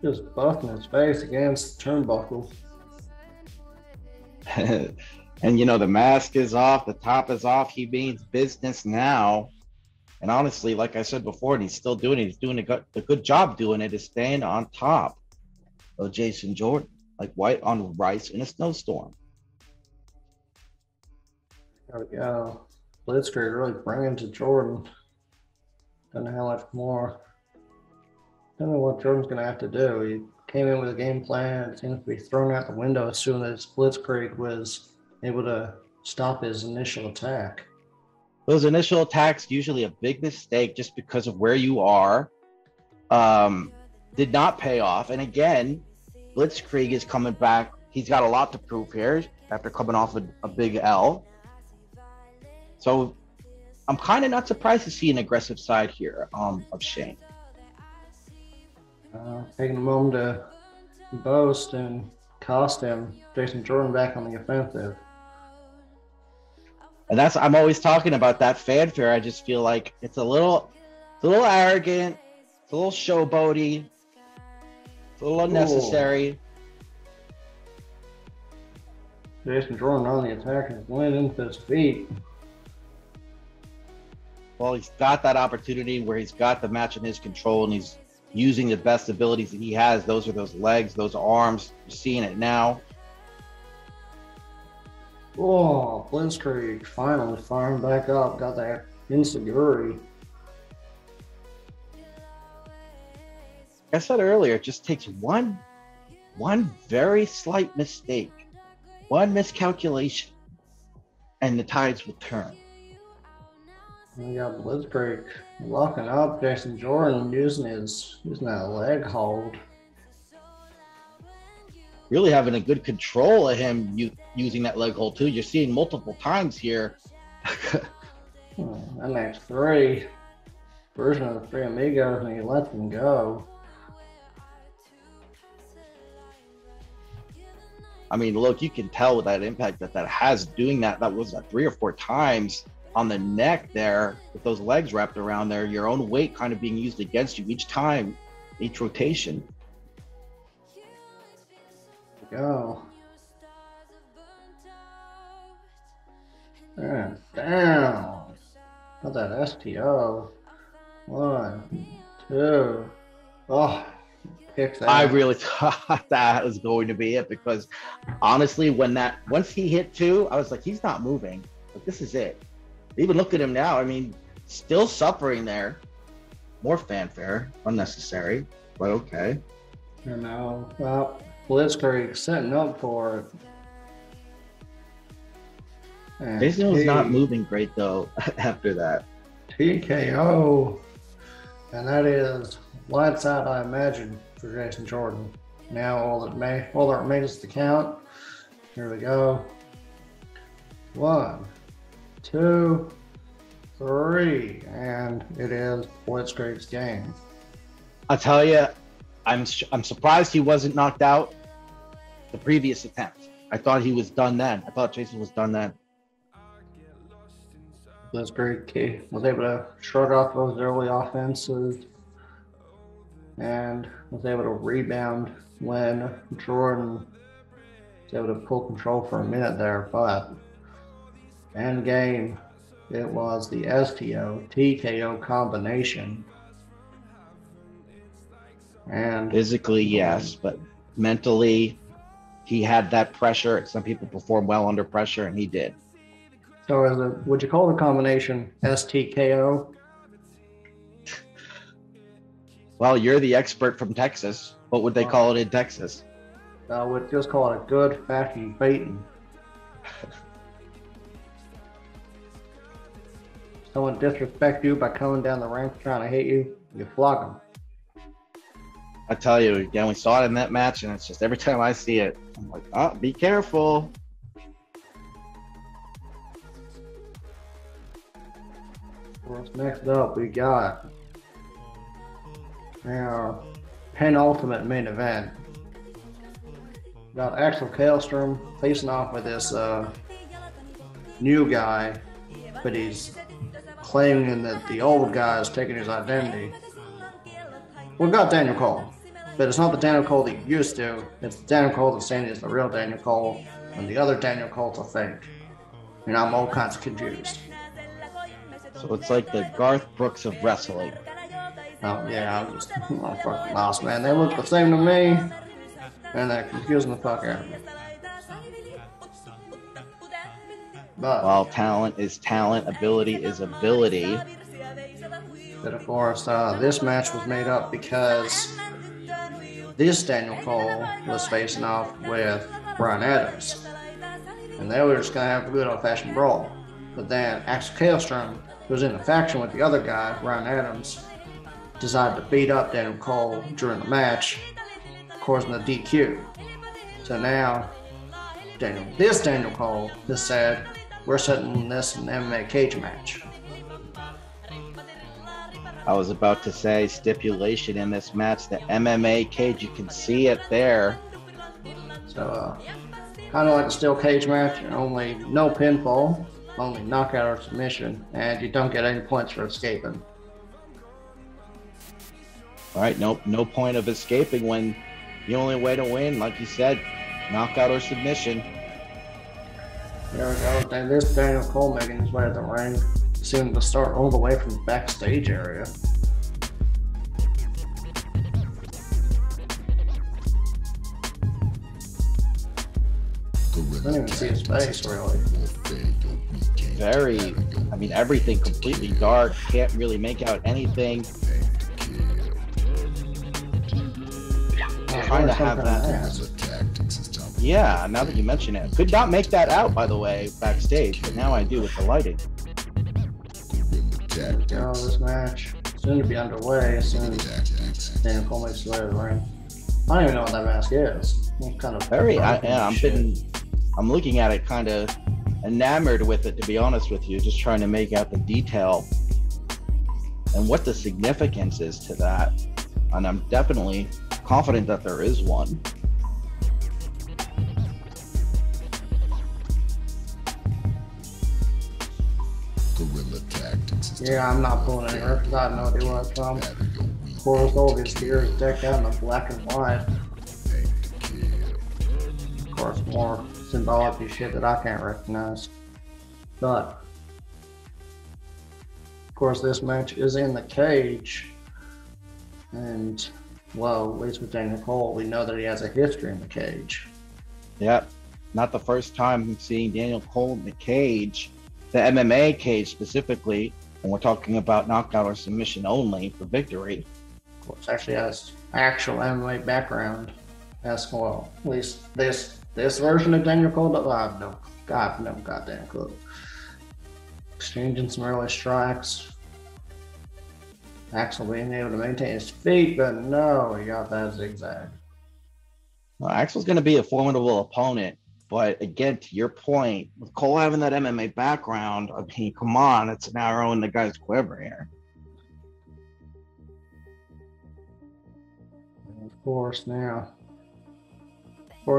Speaker 1: Just buffing his face against the turnbuckle.
Speaker 2: And you know, the mask is off, the top is off. He means business now. And honestly, like I said before, and he's still doing it. He's doing a good job doing it. Is staying on top of Jason Jordan, like white on rice in a snowstorm.
Speaker 1: There we go. Blitzkrieg really bringing to Jordan. Don't know how much more. Don't know what Jordan's going to have to do. He came in with a game plan. It seems to be thrown out the window as soon as Blitzkrieg was able to stop his initial attack.
Speaker 2: Those initial attacks, usually a big mistake just because of where you are, did not pay off. And again, Blitzkrieg is coming back. He's got a lot to prove here after coming off a big L. So I'm kind of not surprised to see an aggressive side here of Shane.
Speaker 1: Taking a moment to boast and cost him Jason Jordan back on the offensive.
Speaker 2: And that's, I'm always talking about that fanfare. I just feel like it's a little arrogant, it's a little showboaty, it's a little unnecessary.
Speaker 1: Ooh. Jason Jordan on the attack and went into his feet.
Speaker 2: Well, he's got that opportunity where he's got the match in his control and he's using the best abilities that he has. Those are those legs, those arms. You're seeing it now.
Speaker 1: Oh, Blitzkrieg finally firing back up. Got that insecurity.
Speaker 2: Like I said earlier, it just takes one very slight mistake, one miscalculation, and the tides will turn.
Speaker 1: We got Blitzkrieg locking up Jason Jordan using that leg hold.
Speaker 2: Really having a good control of him using that leg hold too. You're seeing multiple times here.
Speaker 1: MX3 version of the Three Amigos, and he lets him go.
Speaker 2: I mean, look, you can tell with that impact that has doing that. That was 3 or 4 times on the neck there with those legs wrapped around there. Your own weight kind of being used against you each time, each rotation.
Speaker 1: Go. And down. Got that STO. 1, 2. Oh, kicks that.
Speaker 2: I really thought that was going to be it, because honestly, once he hit 2, I was like, he's not moving. Like, this is it. Even look at him now. I mean, still suffering there. More fanfare, unnecessary, but okay.
Speaker 1: You know, well, Blitzkrieg setting up for it. And
Speaker 2: Jason was not moving great though after that.
Speaker 1: TKO. And that is lights out, I imagine, for Jason Jordan. Now all that remains is the count. Here we go. 1, 2, 3, and it is Blitzkrieg's game.
Speaker 2: I'll tell you, I'm surprised he wasn't knocked out the previous attempt. I thought he was done then. I thought Jason was done then.
Speaker 1: Blitzkrieg was able to shrug off those early offenses and was able to rebound when Jordan was able to pull control for a minute there, but end game, it was the STO TKO combination. And
Speaker 2: physically, yes, but mentally, he had that pressure. Some people perform well under pressure, and he did.
Speaker 1: So, would you call the combination STKO?
Speaker 2: Well, you're the expert from Texas. What would they call it in Texas?
Speaker 1: I would just call it a good fashioned beating. Someone disrespect you by coming down the rank trying to hit you, you flog them.
Speaker 2: I tell you, again, we saw it in that match, and it's just every time I see it, I'm like, oh, be careful.
Speaker 1: Next up, we got our penultimate main event. We got Axel Kallstrom facing off with this new guy, but he's claiming that the old guy is taking his identity. We got Daniel Cole, but it's not the Daniel Cole that you used to. It's the Daniel Cole that's saying is the real Daniel Cole, and the other Daniel Cole's a fake. And I'm all kinds of confused.
Speaker 2: So it's like the Garth Brooks of wrestling.
Speaker 1: Oh yeah, I'm fucking lost, man. They look the same to me, and they're confusing the fuck out of me. But
Speaker 2: while talent is talent, ability is ability.
Speaker 1: But of course, this match was made up because this Daniel Cole was facing off with Brian Adams, and they were just gonna have a good old-fashioned brawl. But then Axel Kallstrom, who was in a faction with the other guy, Brian Adams, decided to beat up Daniel Cole during the match, causing the DQ. So now, this Daniel Cole has said, we're setting this an MMA cage match.
Speaker 2: I was about to say stipulation in this match, the MMA cage, you can see it there.
Speaker 1: So, kind of like a steel cage match, only no pinfall, only knockout or submission, and you don't get any points for escaping.
Speaker 2: All right, no point of escaping when the only way to win, like you said, knockout or submission.
Speaker 1: There we go. And this Daniel Cole making his way to the ring, seeming to start all the way from the backstage area. I don't even see his face, really.
Speaker 2: Very, I mean, everything completely dark. Can't really make out anything. Trying to have that. Yeah, now that you mention it. Could not make that out, by the way, backstage, but now I do with the lighting.
Speaker 1: This match soon to be underway as soon as Daniel Cole makes his way to the ring. I don't even know what that mask is. It's kind of
Speaker 2: very. I'm looking at it, kind of enamored with it, to be honest with you. Just trying to make out the detail and what the significance is to that. And I'm definitely confident that there is one.
Speaker 1: Yeah, I'm not pulling any records. I have no idea where it's from. Of course, all of his gear is decked out in the black and white. Of course, more symbolic shit that I can't recognize. But, of course, this match is in the cage. And, well, at least with Daniel Cole, we know that he has a history in the cage.
Speaker 2: Yep. Not the first time I'm seeing Daniel Cole in the cage. The MMA cage specifically, and we're talking about knockout or submission only for victory.
Speaker 1: Of course, actually has actual MMA background as well. At least this version of Daniel Cole, but I have no goddamn clue. Exchanging some early strikes. Axel being able to maintain his feet, but no, he got that zigzag.
Speaker 2: Well, Axel's going to be a formidable opponent But again, to your point, with Cole having that MMA background, I mean, come on, it's an arrow in the guy's quiver here.
Speaker 1: Of course,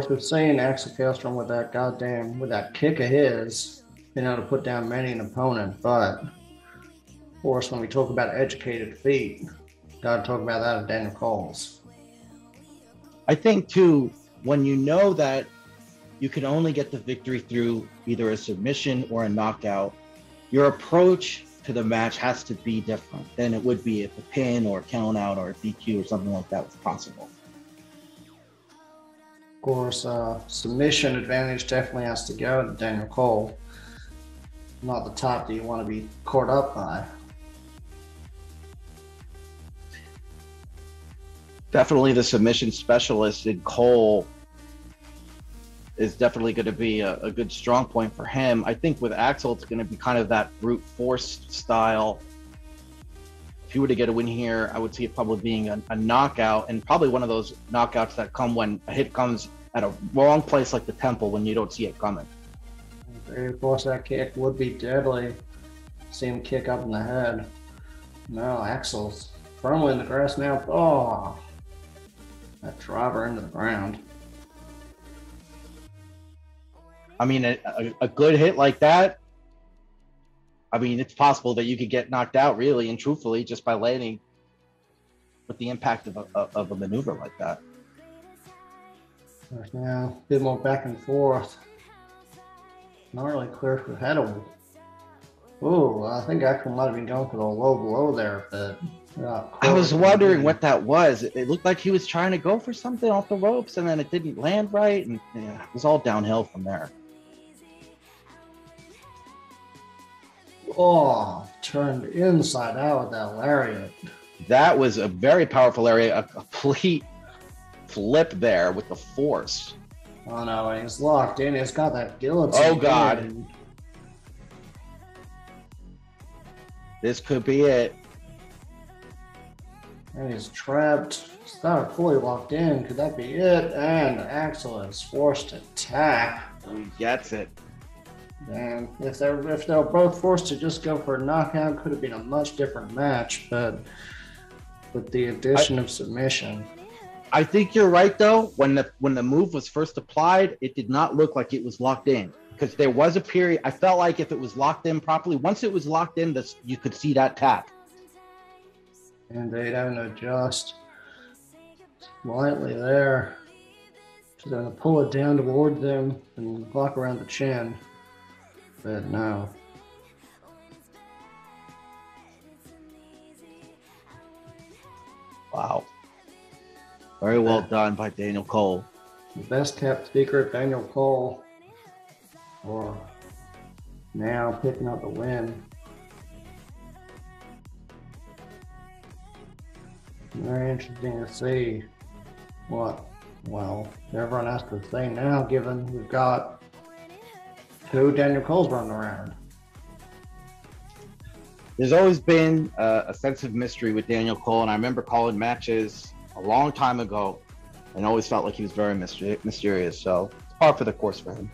Speaker 1: we've seen Axel Kallstrom with that kick of his, being able to put down many an opponent. But of course, when we talk about educated feet, got to talk about that of Daniel Cole's.
Speaker 2: I think too, when you know that you can only get the victory through either a submission or a knockout, your approach to the match has to be different than it would be if a pin or a count out or a DQ or something like that was possible.
Speaker 1: Of course, submission advantage definitely has to go to Daniel Cole. Not the top that you want to be caught up by.
Speaker 2: Definitely the submission specialist in Cole is definitely going to be a good strong point for him. I think with Axel, it's going to be kind of that brute force style. If he were to get a win here, I would see it probably being a knockout, and probably one of those knockouts that come when a hit comes at a wrong place like the temple when you don't see it coming.
Speaker 1: Of course, that kick would be deadly. See him kick up in the head. No, Axel's firmly in the grass now. Oh, that driver into the ground.
Speaker 2: I mean, a good hit like that, I mean, it's possible that you could get knocked out really and truthfully just by landing with the impact of a maneuver like that.
Speaker 1: There's now a bit more back and forth. Not really clear who had a... Oh, I think Axel might have been going for the low blow there, but...
Speaker 2: I was wondering what that was. It looked like he was trying to go for something off the ropes, and then it didn't land right, and yeah, it was all downhill from there.
Speaker 1: Oh, turned inside out with that lariat.
Speaker 2: That was a very powerful area, a complete flip there with the force.
Speaker 1: Oh no, he's locked in. He's got that guillotine.
Speaker 2: Oh God. In. This could be it.
Speaker 1: And he's trapped. He's not fully locked in. Could that be it? And Axel is forced to tap.
Speaker 2: He gets it.
Speaker 1: And if they were both forced to just go for a knockout, could have been a much different match. But with the addition of submission,
Speaker 2: I think you're right though. When the move was first applied, it did not look like it was locked in, because there was a period. I felt like if it was locked in properly, once it was locked in, you could see that tap.
Speaker 1: And they'd have to adjust slightly there. So they're going to pull it down toward them and lock around the chin. But no.
Speaker 2: Wow. Very well done by Daniel Cole.
Speaker 1: The best kept secret, Daniel Cole. Or now picking up the win. Very interesting to see what, well, everyone has to say now, given we've got two Daniel Coles running around.
Speaker 2: There's always been a sense of mystery with Daniel Cole, and I remember calling matches a long time ago and always felt like he was very mysterious, so it's par for the course for him.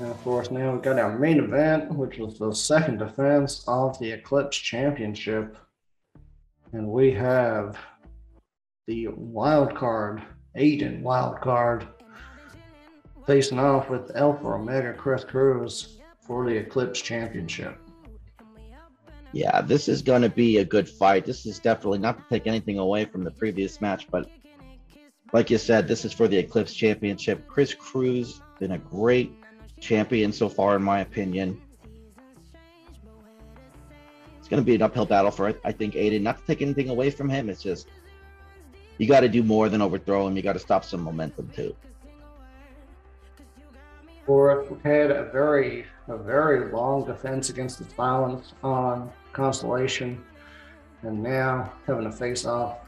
Speaker 1: And of course, now we've got our main event, which was the second defense of the Eclipse Championship. And we have the wild card, Aidan wild card, facing off with Alpha Omega Cruz for the Eclipse Championship.
Speaker 2: Yeah, this is going to be a good fight. This is definitely, not to take anything away from the previous match, but like you said, this is for the Eclipse Championship. Cruz been a great champion so far, in my opinion. It's going to be an uphill battle for, I think, Aidan. Not to take anything away from him. It's just, you got to do more than overthrow him. You got to stop some momentum, too.
Speaker 1: We've had a very long defense against the silence on Constellation, and now having to face off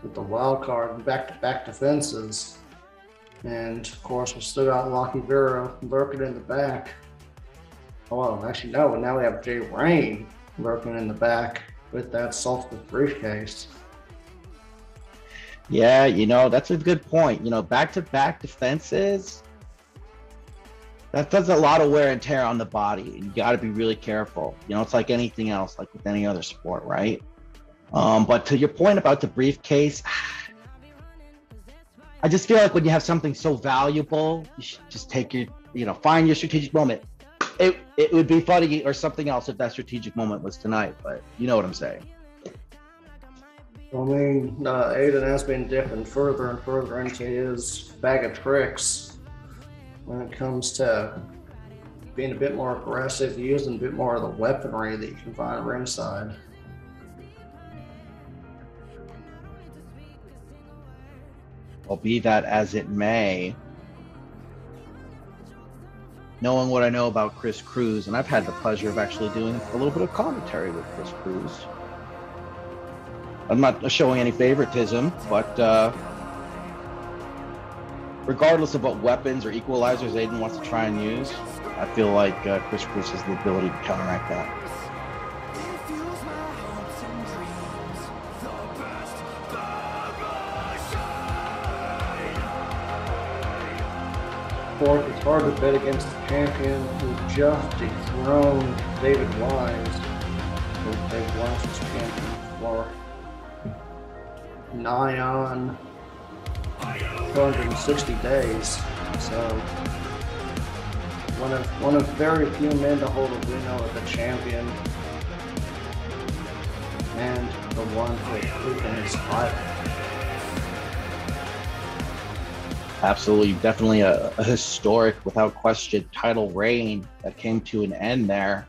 Speaker 1: with the wild card and back-to-back defenses. And of course, we still got Lochie Vera lurking in the back. Oh, well, actually, no, now we have Rayn lurking in the back with that Solstice briefcase.
Speaker 2: Yeah, you know, that's a good point. You know, back-to-back defenses, That does a lot of wear and tear on the body. You got to be really careful. You know, it's like anything else, like with any other sport, right? But to your point about the briefcase, I just feel like when you have something so valuable, you should just take your, you know, find your strategic moment. It would be funny or something else if that strategic moment was tonight, but you know what I'm saying.
Speaker 1: I mean, Aidan has been dipping further and further into his bag of tricks when it comes to being a bit more aggressive, using a bit more of the weaponry that you can find ringside.
Speaker 2: Well, be that as it may, knowing what I know about Cruz, and I've had the pleasure of actually doing a little bit of commentary with Cruz. I'm not showing any favoritism, but regardless of what weapons or equalizers Aidan wants to try and use, I feel like Cruz has the ability to counteract that.
Speaker 1: It's hard to bet against the champion who just dethroned David Wise. David Wise was champion for nigh on 260 days. So one of very few men to hold a win over the champion, and the one who proven his title.
Speaker 2: Absolutely, definitely a historic, without question, title reign that came to an end there.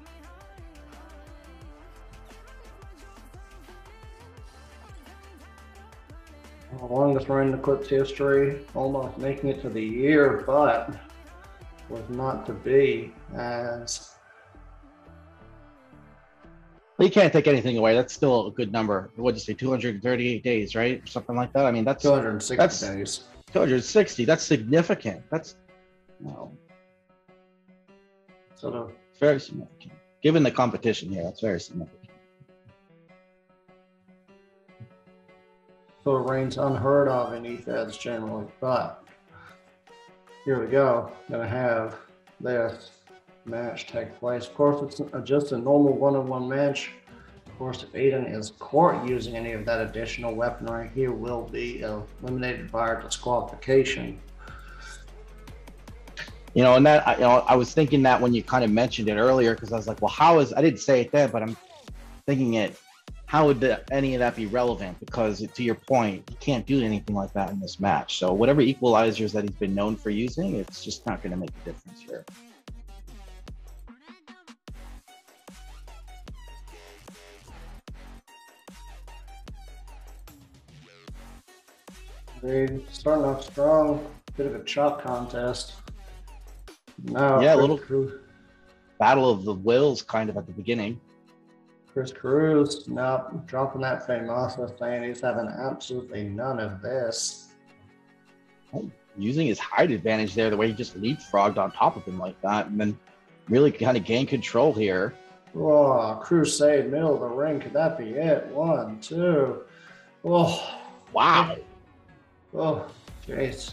Speaker 1: The longest reign in Eclipse history, almost making it to the year, but was not to be, as...
Speaker 2: Well, you can't take anything away. That's still a good number. What'd you say, 238 days, right? Or something like that. I mean, that's
Speaker 1: 260 days.
Speaker 2: 260, that's significant. That's, no.
Speaker 1: Sort of.
Speaker 2: It's very significant. Given the competition here, that's very significant.
Speaker 1: So reigns unheard of in EFEDs generally, but here we go. Gonna have this match take place. Of course, it's just a normal one-on-one match. Of course, if Aidan is caught using any of that additional weaponry, he will be eliminated by disqualification.
Speaker 2: You know, and that, I was thinking that when you kind of mentioned it earlier, because I was like, well, I didn't say it then, but I'm thinking it, how would any of that be relevant? Because to your point, you can't do anything like that in this match. So whatever equalizers that he's been known for using, it's just not going to make a difference here.
Speaker 1: They're starting off strong, bit of a chop contest. Now,
Speaker 2: yeah, a little battle of the wills kind of at the beginning.
Speaker 1: Cruz, nope, dropping that Famosa, saying he's having absolutely none of this.
Speaker 2: Using his height advantage there, the way he just leapfrogged on top of him like that, and then really kind of gain control here.
Speaker 1: Oh, Crusade, middle of the ring, could that be it? 1, 2. Oh,
Speaker 2: wow.
Speaker 1: Oh, jeez.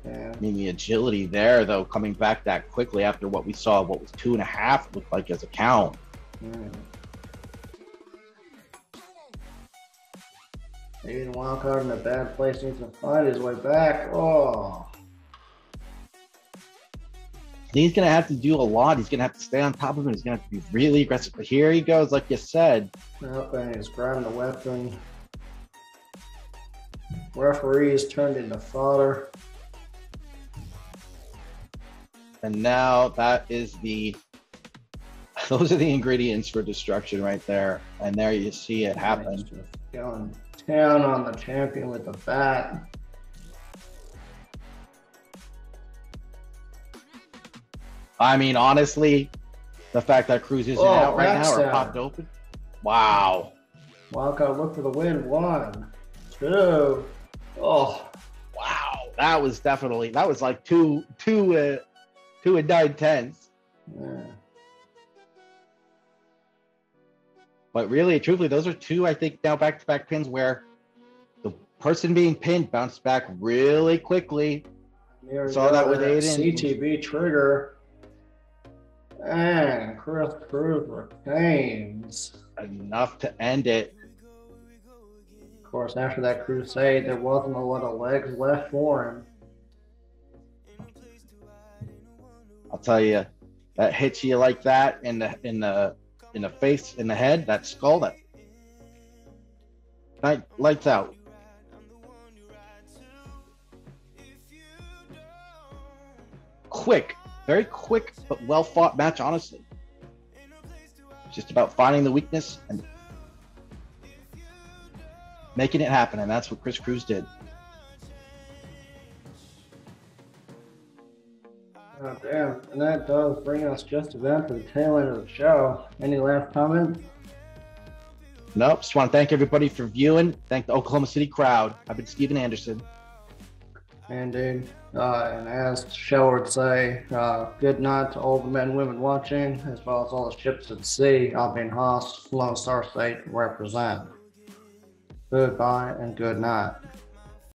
Speaker 1: Yeah.
Speaker 2: I mean, the agility there, though, coming back that quickly after what we saw, what was 2.5 looked like as a count.
Speaker 1: Aidan Wildcard in a bad place, needs to find his way back. Oh.
Speaker 2: He's going to have to do a lot. He's going to have to stay on top of him. He's going to have to be really aggressive. But here he goes, like you said.
Speaker 1: Nope, and he's grabbing the weapon. Referees turned into fodder.
Speaker 2: And now that is those are the ingredients for destruction right there. And there you see it happen.
Speaker 1: He's just going down on the champion with the bat.
Speaker 2: I mean, honestly, the fact that Cruz isn't out right now or popped open. Wow.
Speaker 1: Wildcard look for the win. 1, 2. Oh.
Speaker 2: Wow. That was like two and 9/10.
Speaker 1: Yeah.
Speaker 2: But really, truthfully, those are two, I think, now back-to-back pins where the person being pinned bounced back really quickly.
Speaker 1: Here we
Speaker 2: Saw
Speaker 1: go,
Speaker 2: that with Aidan.
Speaker 1: CTB trigger. And Cruz retains.
Speaker 2: Enough to end it.
Speaker 1: Of course, after that crusade, there wasn't a lot of legs left for him.
Speaker 2: I'll tell you, that hits you like that in the face, in the head, that skull, that lights out. Quick, very quick, but well fought match, honestly. It's just about finding the weakness and making it happen, and that's what Cruz did.
Speaker 1: Oh, damn. And that does bring us just about to the tail end of the show. Any last comments?
Speaker 2: Nope. Just want to thank everybody for viewing. Thank the Oklahoma City crowd. I've been Steven Anderson.
Speaker 1: Indeed. And as the show would say, good night to all the men and women watching, as well as all the ships at sea. I've been Haas, Lone Star State represent. Goodbye and good night.